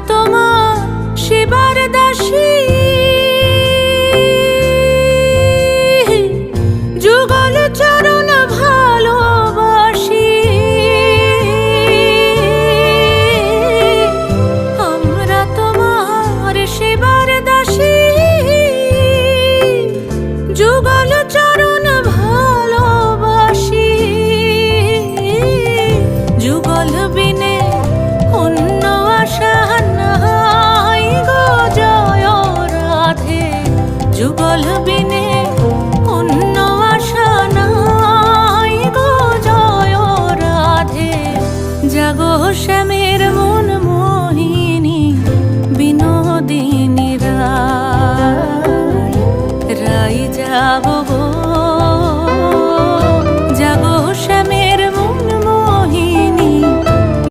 তোমার সেবার দাসী, যুগল চরণ ভালোবাসি। আমরা তোমার সেবার দাসী, যুগল চরণ ভালোবাসি। যুগল বিনে অন্য আশা নাই গো জয় রাধে, যুগল বিনে অন্য আশা নাই গো জয় রাধে। জাগো শ্যামের মন মোহিনী বিনোদিনী রায়, রাই যাব গো